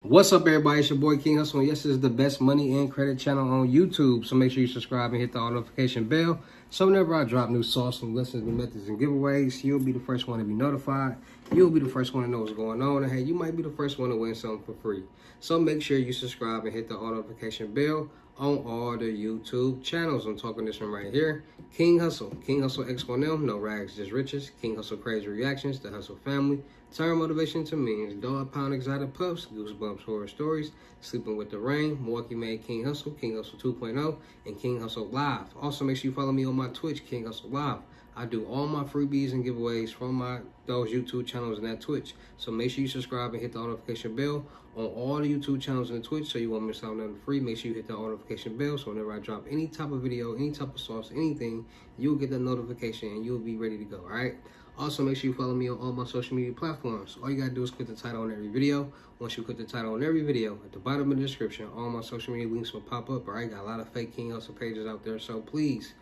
What's up, everybody? It's your boy King Hussle, and yes, this is the best money and credit channel on YouTube. So make sure you subscribe and hit the notification bell. So whenever I drop new sauce and lessons, new methods, and giveaways, you'll be the first one to be notified. You'll be the first one to know what's going on. And hey, you might be the first one to win something for free. So make sure you subscribe and hit the notification bell on all the YouTube channels. I'm talking this one right here. King Hussle. King Hussle X on them. No rags, just riches. King Hussle Crazy Reactions. The Hussle Family. Turn motivation to means. Dog pound exotic puffs. Goosebumps horror stories. Sleeping with the rain. Milwaukee made King Hussle. King Hussle 2.0. And King Hussle Live. Also make sure you follow me on my Twitch. King Hussle Live. I do all my freebies and giveaways from those YouTube channels and that Twitch. So make sure you subscribe and hit the notification bell on all the YouTube channels and Twitch so you won't miss out on nothing free. Make sure you hit the notification bell so whenever I drop any type of video, any type of sauce, anything, you'll get the notification and you'll be ready to go, all right? Also, make sure you follow me on all my social media platforms. All you gotta do is click the title on every video. Once you click the title on every video, at the bottom of the description, all my social media links will pop up, all right? Got a lot of fake King Hussle pages out there, so please,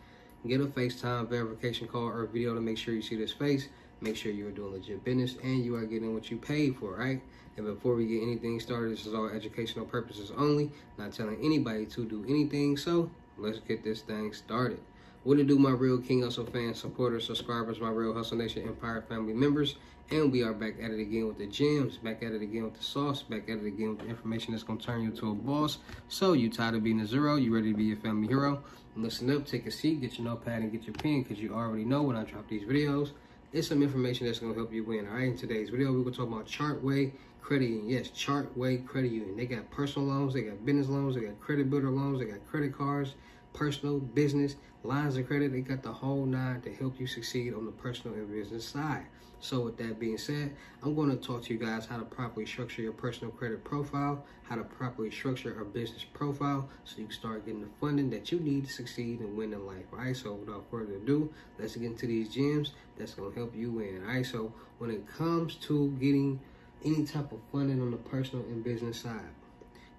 get a FaceTime verification call or video to make sure you see this face. Make sure you are doing legit business and you are getting what you paid for, right? And before we get anything started, this is all educational purposes only. Not telling anybody to do anything, so let's get this thing started. What it do, my real King Hussle fans, supporters, subscribers, my real Hussle Nation Empire family members. And we are back at it again with the gems, back at it again with the sauce, back at it again with the information that's going to turn you into a boss. So you tired of being a zero, you ready to be a family hero? Listen up, take a seat, get your notepad and get your pen, because you already know when I drop these videos, it's some information that's going to help you win. All right, in today's video, we're going to talk about Chartway Credit Union. Yes, Chartway Credit Union. They got personal loans, they got business loans, they got credit builder loans, they got credit cards, personal, business, lines of credit. They got the whole nine to help you succeed on the personal and business side. So with that being said, I'm going to talk to you guys how to properly structure your personal credit profile, how to properly structure a business profile so you can start getting the funding that you need to succeed and win in life. All right, so without further ado, let's get into these gems that's going to help you win. All right, so when it comes to getting any type of funding on the personal and business side,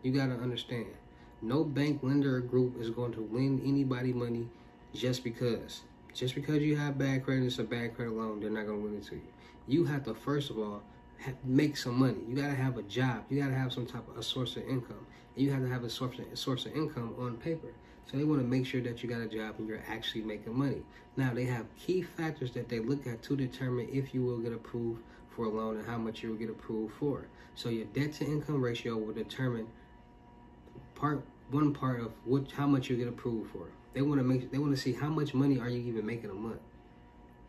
you got to understand, no bank, lender, or group is going to lend anybody money just because. Just because you have bad credit, it's a bad credit loan, they're not going to lend it to you. You have to, first of all, make some money. You got to have a job. You got to have some type of a source of income. And you have to have a source of income on paper. So they want to make sure that you got a job and you're actually making money. Now, they have key factors that they look at to determine if you will get approved for a loan and how much you will get approved for. So your debt to income ratio will determine one part of how much you get approved for. They want to see how much money are you even making a month,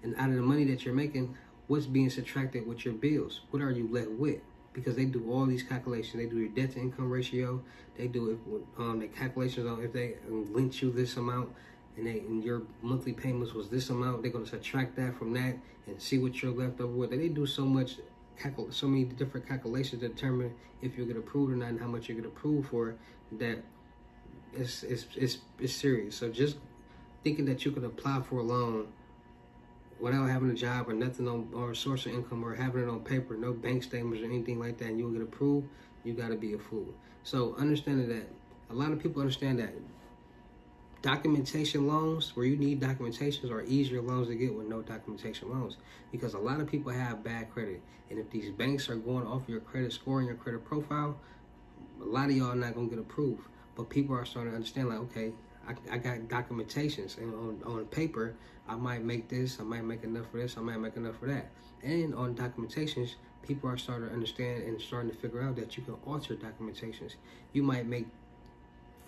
and out of the money that you're making, what's being subtracted with your bills? What are you left with? Because they do all these calculations. They do your debt to income ratio. They do it with the calculations on if they lent you this amount and your monthly payments was this amount. They're going to subtract that from that and see what you're left over with. They do so many different calculations to determine if you get approved or not and how much you get approved for. That it's serious. So just thinking that you can apply for a loan without having a job or nothing or a source of income or having it on paper, no bank statements or anything like that, and you'll get approved, you got to be a fool. So understanding that, a lot of people understand that documentation loans, where you need documentations, are easier loans to get with no documentation loans, because a lot of people have bad credit, and if these banks are going off your credit score and your credit profile, a lot of y'all are not going to get approved. But people are starting to understand, like, okay, I got documentations, and on paper, I might make this, I might make enough for this, I might make enough for that. And on documentations, people are starting to understand and starting to figure out that you can alter documentations. You might make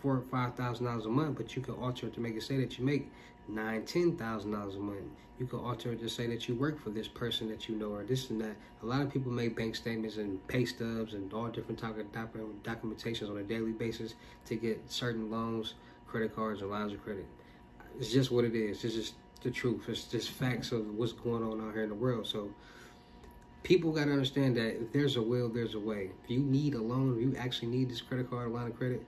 $4,000 or $5,000 a month, but you can alter it to make it say that you make $9,000, $10,000 a month. You can alter it to say that you work for this person that you know, or this and that. A lot of people make bank statements and pay stubs and all different type of documentations on a daily basis to get certain loans, credit cards, or lines of credit. It's just what it is. It's just the truth. It's just facts of what's going on out here in the world. So people got to understand that if there's a will, there's a way. If you need a loan, if you actually need this credit card or line of credit,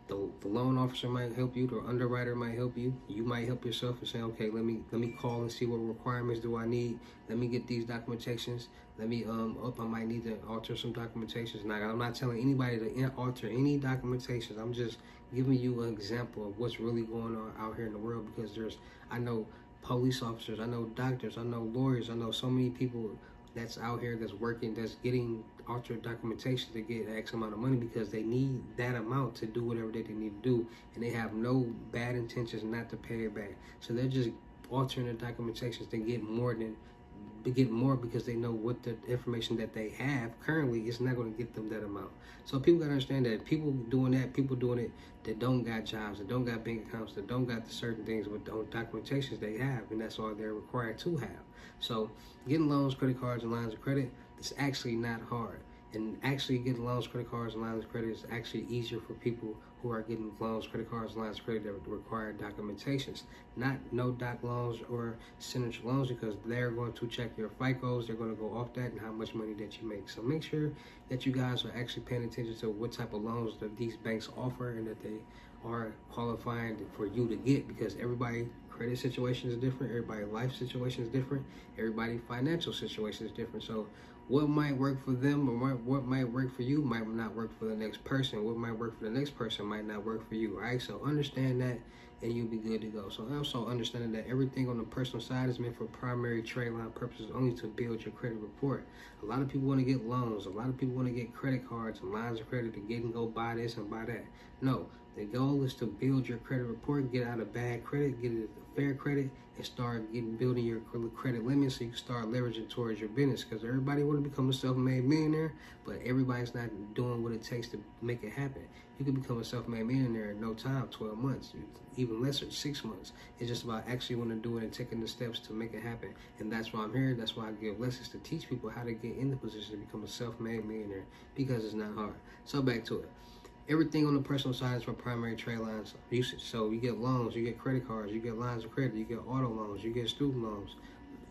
the loan officer might help you, the underwriter might help you. You might help yourself and say, okay, let me call and see what requirements do I need. Let me get these documentations. Let me I might need to alter some documentations. Now, I'm not telling anybody to alter any documentations. I'm just giving you an example of what's really going on out here in the world, because I know police officers, I know doctors, I know lawyers, I know so many people that's out here that's working, that's getting altered documentation to get X amount of money because they need that amount to do whatever they need to do, and they have no bad intentions not to pay it back. So they're just altering the documentations to get more because they know what the information that they have currently is not going to get them that amount. So people got to understand that people doing it that don't got jobs, that don't got bank accounts, that don't got the certain things with the documentations they have, and that's all they're required to have. So getting loans, credit cards, and lines of credit is actually not hard. And actually getting loans, credit cards, and lines of credit is actually easier for people who are getting loans, credit cards, and lines of credit that require documentations. Not no doc loans or signature loans, because they're going to check your FICOs. They're going to go off that and how much money that you make. So make sure that you guys are actually paying attention to what type of loans that these banks offer and that they are qualifying for you to get, because everybody credit situation is different, everybody life situation is different, everybody financial situation is different. So what might work for them or what might work for you might not work for the next person. What might work for the next person might not work for you. All right, so understand that and you'll be good to go. So also understanding that everything on the personal side is meant for primary trade line purposes only, to build your credit report. A lot of people want to get loans, a lot of people want to get credit cards and lines of credit to get and go buy this and buy that. No, the goal is to build your credit report, get out of bad credit, get it fair credit, and start building your credit limit so you can start leveraging towards your business. Because everybody want to become a self-made millionaire, but everybody's not doing what it takes to make it happen. You can become a self-made millionaire in no time, 12 months, even less than 6 months. It's just about actually want to do it and taking the steps to make it happen. And that's why I'm here. That's why I give lessons to teach people how to get in the position to become a self-made millionaire, because it's not hard. So back to it. Everything on the personal side is for primary trade lines usage. So you get loans, you get credit cards, you get lines of credit, you get auto loans, you get student loans.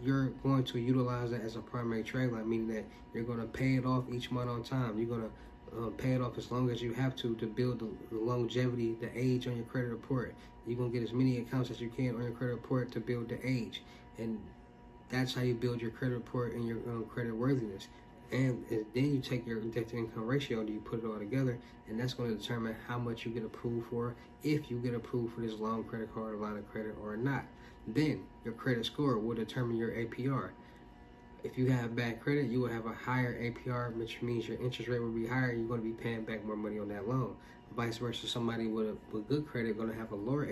You're going to utilize that as a primary trade line, meaning that you're going to pay it off each month on time. You're going to pay it off as long as you have to build the longevity, the age on your credit report. You're going to get as many accounts as you can on your credit report to build the age. And that's how you build your credit report and your credit worthiness. And then you take your debt to income ratio and you put it all together, and that's going to determine how much you get approved for, if you get approved for this loan, credit card, or line of credit or not. Then your credit score will determine your APR. If you have bad credit, you will have a higher APR, which means your interest rate will be higher. You're going to be paying back more money on that loan. Vice versa, somebody with good credit going to have a lower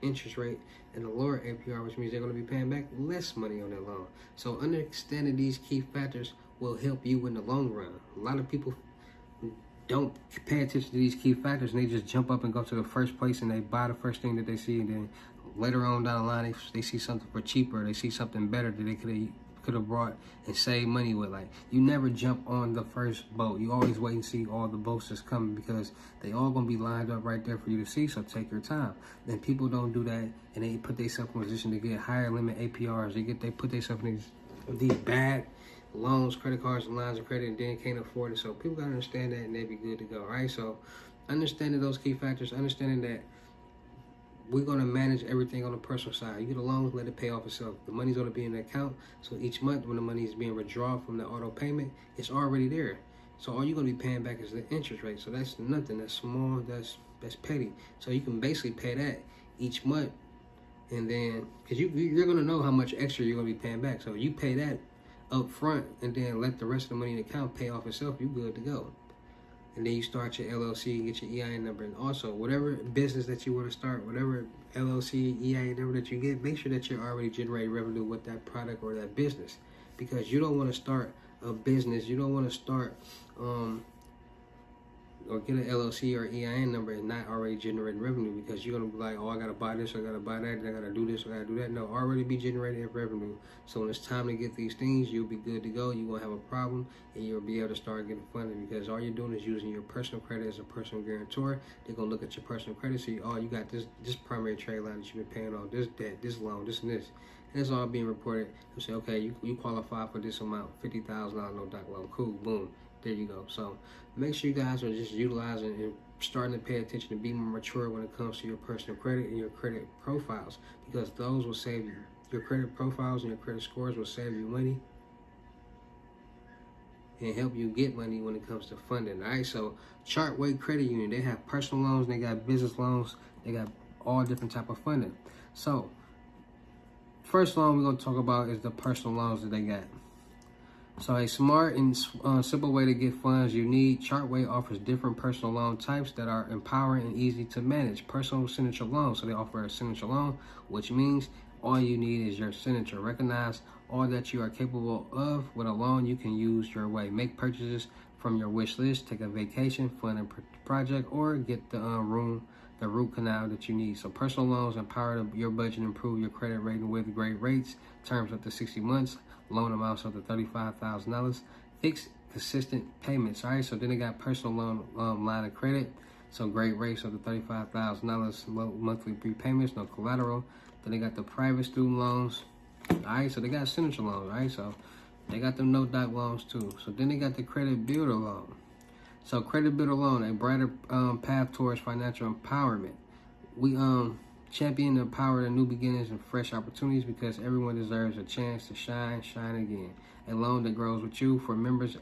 interest rate and a lower APR, which means they're going to be paying back less money on that loan. So understanding these key factors will help you in the long run. A lot of people don't pay attention to these key factors, and they just jump up and go to the first place and they buy the first thing that they see, and then later on down the line they see something for cheaper, they see something better that they could have brought and saved money with. Like, you never jump on the first boat. You always wait and see all the boats that's coming, because they all gonna be lined up right there for you to see. So take your time. Then people don't do that, and they put themselves in a position to get higher limit APRs. They put themselves in these bad loans, credit cards, and lines of credit, and then can't afford it. So people gotta understand that, and they be good to go. All right, so understanding those key factors, understanding that we're going to manage everything on the personal side. You get a loan, let it pay off itself. The money's going to be in the account, so each month when the money is being withdrawn from the auto payment, it's already there. So all you're going to be paying back is the interest rate. So that's nothing. That's small. That's petty. So you can basically pay that each month, and then because you're going to know how much extra you're going to be paying back. So you pay that up front, and then let the rest of the money in the account pay off itself. You're good to go. And then you start your LLC and get your EIN number. And also, whatever business that you want to start, whatever LLC, EIN number that you get, make sure that you're already generating revenue with that product or that business. Because you don't want to start a business, you don't want to start or get an LLC or EIN number and not already generating revenue, because you're going to be like, oh, I got to buy this, I got to buy that, I got to do this, I got to do that. No, already be generating revenue. So when it's time to get these things, you'll be good to go. You won't have a problem, and you'll be able to start getting funded, because all you're doing is using your personal credit as a personal guarantor. They're going to look at your personal credit, see, oh, you got this primary trade line that you've been paying on, this debt, this loan, this and this. And it's all being reported. They'll say, okay, you qualify for this amount, $50,000, no doc loan. Cool, boom. There you go. So make sure you guys are just utilizing and starting to pay attention and be more mature when it comes to your personal credit and your credit profiles, because those will save you. Your credit profiles and your credit scores will save you money and help you get money when it comes to funding. All right, so Chartway Credit Union, they have personal loans, they got business loans, they got all different type of funding. So first loan we're going to talk about is the personal loans that they got. So a smart and simple way to get funds you need. Chartway offers different personal loan types that are empowering and easy to manage. Personal signature loan. So they offer a signature loan, which means all you need is your signature. Recognize all that you are capable of. With a loan, you can use your way. Make purchases from your wish list, take a vacation, fund a project, or get the root canal that you need. So personal loans empower your budget and improve your credit rating with great rates. Terms up to 60 months. Loan amounts up to $35,000. Fixed, consistent payments. All right, so then they got personal loan line of credit. So great rates up to $35,000 monthly prepayments, no collateral. Then they got the private student loans. All right, so they got signature loans. All right, so they got them no-doc loans too. So then they got the credit builder loan. So credit builder loan, a brighter path towards financial empowerment. We champion the power of new beginnings and fresh opportunities because everyone deserves a chance to shine again. A loan that grows with you for members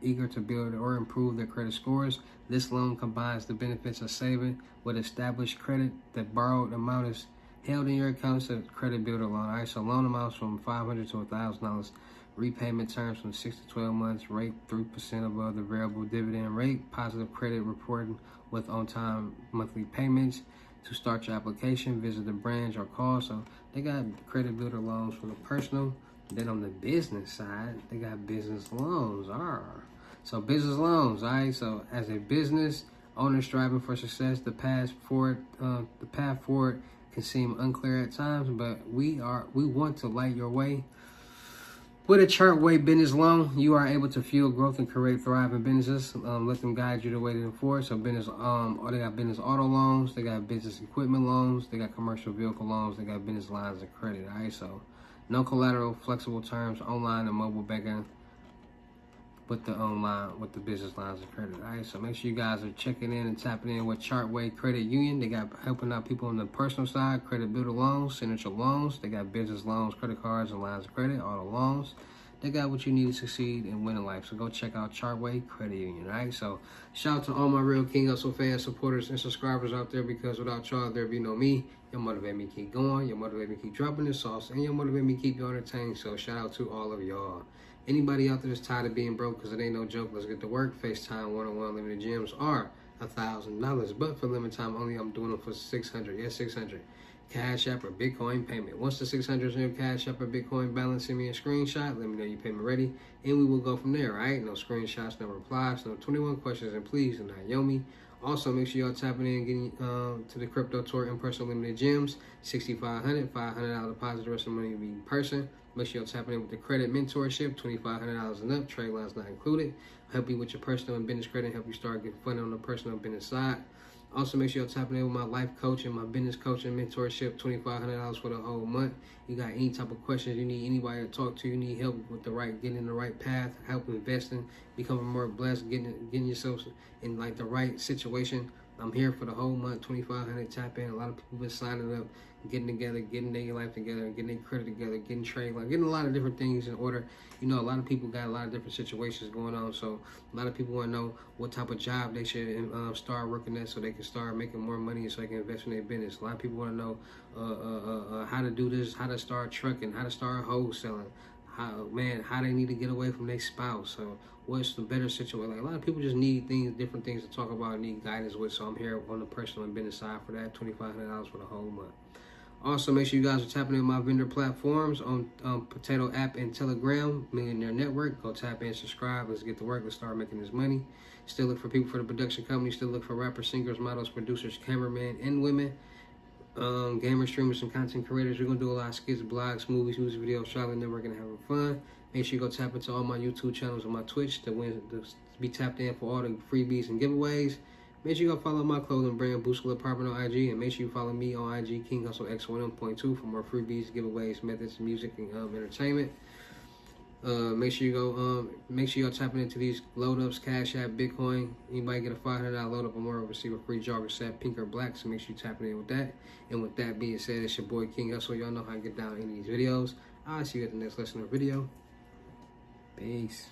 eager to build or improve their credit scores. This loan combines the benefits of saving with established credit. That borrowed amount is held in your account. It's a credit builder loan. All right, so loan amounts from $500 to $1,000. Repayment terms from 6 to 12 months. Rate 3% above the variable dividend rate. Positive credit reporting with on-time monthly payments. To start your application, visit the branch or call. So they got credit builder loans for the personal. Then on the business side, they got business loans. So business loans, all right. So as a business owner striving for success, the path forward can seem unclear at times, but we want to light your way. With a Chartway business loan, you are able to fuel growth and create thriving businesses. Let them guide you the way to forward. So business, they got business auto loans, they got business equipment loans, they got commercial vehicle loans, they got business lines of credit. All right, so no collateral, flexible terms, online and mobile banking with the business lines of credit. All right, so make sure you guys are checking in and tapping in with Chartway Credit Union. They got helping out people on the personal side, credit builder loans, signature loans. They got business loans, credit cards, and lines of credit, auto loans. They got what you need to succeed and win in life. So go check out Chartway Credit Union. All right, so shout out to all my real King Hussle fans, supporters, and subscribers out there, because without y'all, there'd be no me. You motivate me to keep going. You motivate me to keep dropping the sauce, and you motivate me to keep you entertained. So shout out to all of y'all. Anybody out there that's tired of being broke, because it ain't no joke, let's get to work. FaceTime one-on-one limited gyms are $1,000, but for limited time only, I'm doing them for $600. Yes, $600. Cash App or Bitcoin payment. Once the $600 is in your Cash App or Bitcoin balance, send me a screenshot. Let me know your payment ready, and we will go from there. All right? No screenshots, no replies, no 21 questions, and please do not yo me. Also, make sure y'all tapping in, getting to the Crypto Tour in-person limited gyms. $6,500, $500 deposit. The rest of the money will be in person. Make sure y'all tapping in with the credit mentorship, $2,500 and up. Trade lines not included. Help you with your personal and business credit. Help you start getting funded on the personal and business side. Also, make sure you're tapping in with my life coach and my business coaching mentorship, $2,500 for the whole month. You got any type of questions, you need anybody to talk to, you need help with getting in the right path, help investing, becoming more blessed, getting yourself in like the right situation. I'm here for the whole month, $2,500. Tap in. A lot of people been signing up, getting together, getting their life together, getting their credit together, getting trade, like getting a lot of different things in order. You know, a lot of people got a lot of different situations going on, so a lot of people want to know what type of job they should start working at so they can start making more money and so they can invest in their business. A lot of people want to know how to do this, how to start trucking, how to start wholesaling, how they need to get away from their spouse. So what's the better situation? Like a lot of people just need different things to talk about, need guidance with. So I'm here on the personal and business side for that, $2,500 for the whole month. Also, make sure you guys are tapping in my vendor platforms on Potato app and Telegram, Millionaire Network. Go tap in, subscribe. Let's get to work. Let's start making this money. Still look for people for the production company. Still look for rappers, singers, models, producers, cameramen, and women. Gamers, streamers, and content creators. We're going to do a lot of skits, blogs, movies, music videos, Charlotte Network, and having fun. Make sure you go tap into all my YouTube channels and my Twitch to be tapped in for all the freebies and giveaways. Make sure you go follow my clothing brand, Hussle Apartment on IG, and make sure you follow me on IG, King Hussle X1M.2 for more freebies, giveaways, methods, music, and entertainment. Make sure you go tapping into these load ups, Cash App, Bitcoin. Anybody get a $500 load up or more, receive a free jogger set, pink or black. So make sure you tapping in with that. And with that being said, it's your boy King Hussle. Y'all know how to get down in these videos. I'll see you at the next lesson or video. Peace.